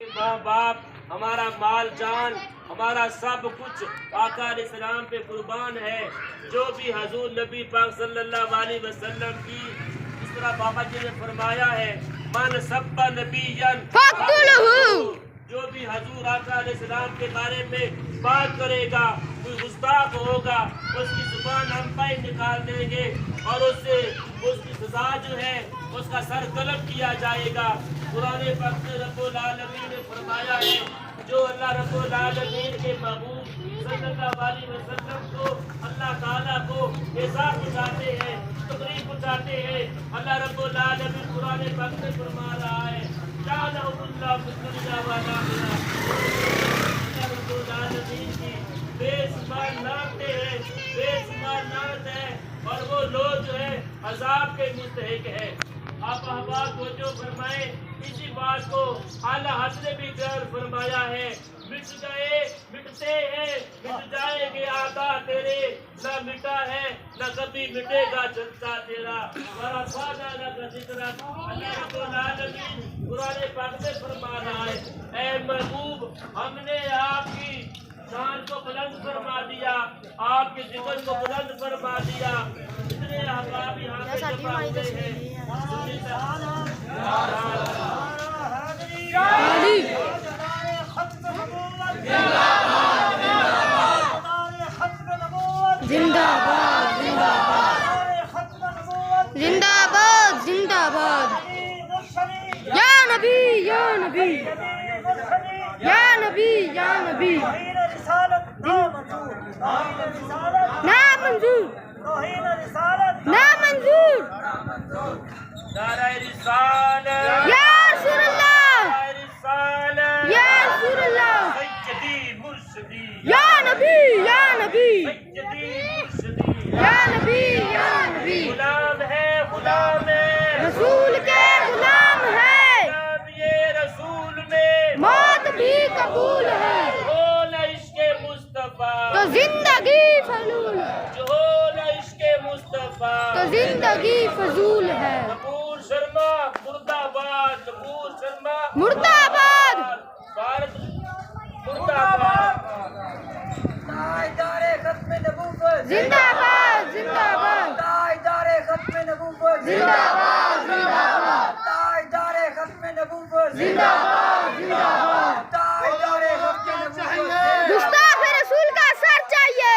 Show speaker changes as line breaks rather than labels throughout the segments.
माँ बाप, हमारा माल जान, हमारा सब कुछ आका अलैहिस्सलाम पे कुर्बान है। जो भी हजूर नबी पाक सल्लल्लाहु अलैहि वसल्लम की इस तरह बाबा जी ने फरमाया है, मन सब्बा नबियन फक़्तुलहू, जो भी हजूर आका अलैहिस्सलाम के बारे में बात करेगा, कोई गुस्ताख होगा, उसकी जुबान हम पे निकाल देंगे और उससे उसकी सजा जो है उसका सर कलम किया जाएगा। कुरान पाक में रब्बुल आलमीन ने फरमाया है, जो अल्लाह रब्बुल आलमीन के महबूब सल्लल्लाहु अलैहि वसल्लम को अल्लाह ताला को इज़्ज़त पहुंचाते हैं, तकरीब पहुंचाते हैं, अल्लाह रब्बुल आलमीन कुरान पाक में फरमा रहा है, जालहुल्लाहु मुस्लिमा व नामिना, अल्लाह रब्बुल आलमीन की बेशुमार नामतें हैं, बेशुमार नामत है और वो लोग जो है अजाब के मुस्तहिक है। आप अहबाब को जो फरमाए, इसी बात को आला हज़रत ने भी बयान फरमाया है, मिट गए मिटते हैं, मिट जाएंगे आका तेरे, ना मिटा है ना कभी मिटेगा चलता तेरा, बड़ा फायदा ना का जिक्र। अल्लाह रब्बुल आलमीन कुरान पाक में फरमा रहा है, ऐ महबूब, हमने आपकी शान को बुलंद फरमा दिया, आपके जिक्र को बुलंद फरमा दिया। इतने अहबाब यहाँ पे जमा हुए हैं।
जिंदाबाद जिंदाबाद जिंदाबाद, या नबी या नबी या नबी या नबी, ना मंजूर ना मंजूर,
नारे रिसालत
या रसूलल्लाह या रसूलल्लाह,
सय्यदी मुर्शिदी
या नबी या नबी
सय्यदी मुर्शिदी,
या नबी या नबी,
गुलाम है
रसूल के गुलाम है,
गुलाम ये रसूल में
मौत भी कबूल है,
हो न इश्क़े मुस्तफा
तो जिंदगी फजूल,
जो हो न इश्क़े मुस्तफा,
तो जिंदगी फजूल है।
कपूर शर्मा मुर्दाबाद, कपूर शर्मा
मुर्दाबाद,
भारत मुर्दाबाद।
ताजदारे खत्म नबूवत
जिंदाबाद जिंदाबाद,
ताजदारे खत्म नबूवत
जिंदाबाद जिंदाबाद,
ताजदारे खत्म नबूवत
जिंदाबाद जिंदाबाद,
ताजदारे खत्म नबूवत।
गुस्ताख रसूल का सर चाहिए,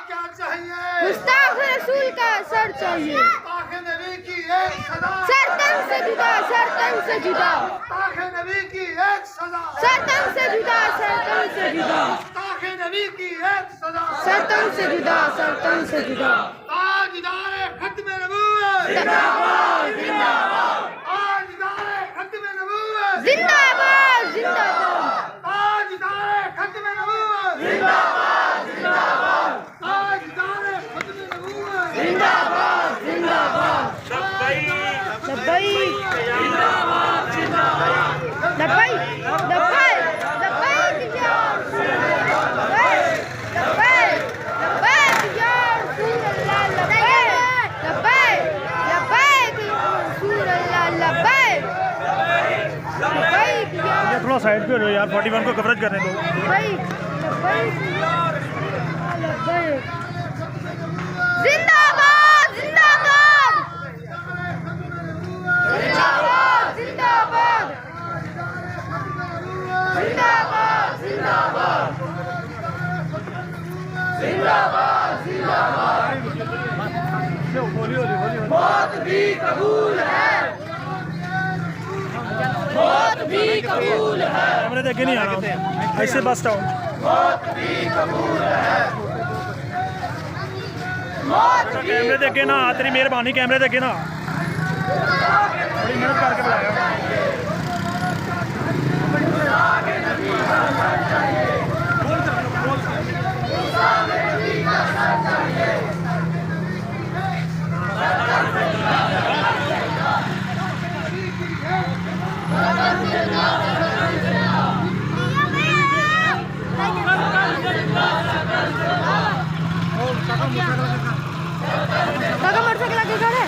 क्या चाहिए?
गुस्ताख रसूल का सर चाहिए,
ताक़े नबी की एक सदा,
सर तन से जुदा, सर तन से जुदा,
ताक़े नबी की एक सदा,
सर तन से जुदा, सर तन से जुदा,
ताक़े नबी की एक सदा,
सर तन से जुदा, सर तन से जुदा,
ताजदारे खत्म नबूवत,
जिंदाबाद जिंदाबाद,
ताजदारे खत्म नबूवत,
जिंदाबाद जिंदाबाद,
ताजदारे खत्म नबूवत,
जिंदाबाद जिंदाबाद,
ताजदारे खत्म नबूवत,
जिंदाबाद जिंदाबाद,
लब्बैक
लब्बैक
जिंदाबाद जिंदाबाद,
लब्बैक लब्बैक लब्बैक या रसूल अल्लाह, लब्बैक लब्बैक लब्बैक या रसूल अल्लाह, लब्बैक लब्बैक लब्बैक या रसूल अल्लाह, लब्बैक लब्बैक या
थोड़ा साइड पे हो यार, 41 को कवरेज करने दो।
लब्बैक लब्बैक या रसूल अल्लाह, लब्बैक। जिंदाबाद जिंदाबाद जिंदाबाद जिंदाबाद जिंदाबाद जिंदाबाद जिंदाबाद जिंदाबाद, मौत भी कबूल है, मौत भी कबूल है,
कैमरे देखे नहीं आना, ऐसे बस डाउन।
मौत भी कबूल है, मौत भी
कैमरे देखे ना, तेरी मेहरबानी, कैमरे देखे ना, बड़ी मेहनत करके बुलाया।
काका मोटरसाइकिल आगे खड़े,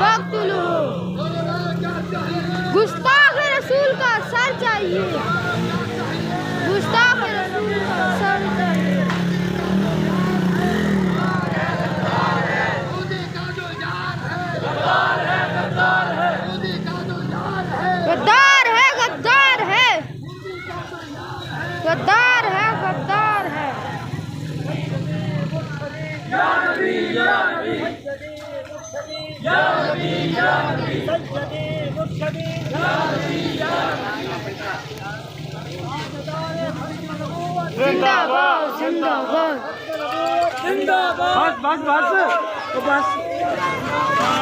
فاقتلوہ گستاخ رسول کا سر چاہیے گستاخ رسول کا سر چاہیے غدار ہے غدار ہے غدار ہے غدار ہے زندہ باد زندہ باد
بس بس بس بس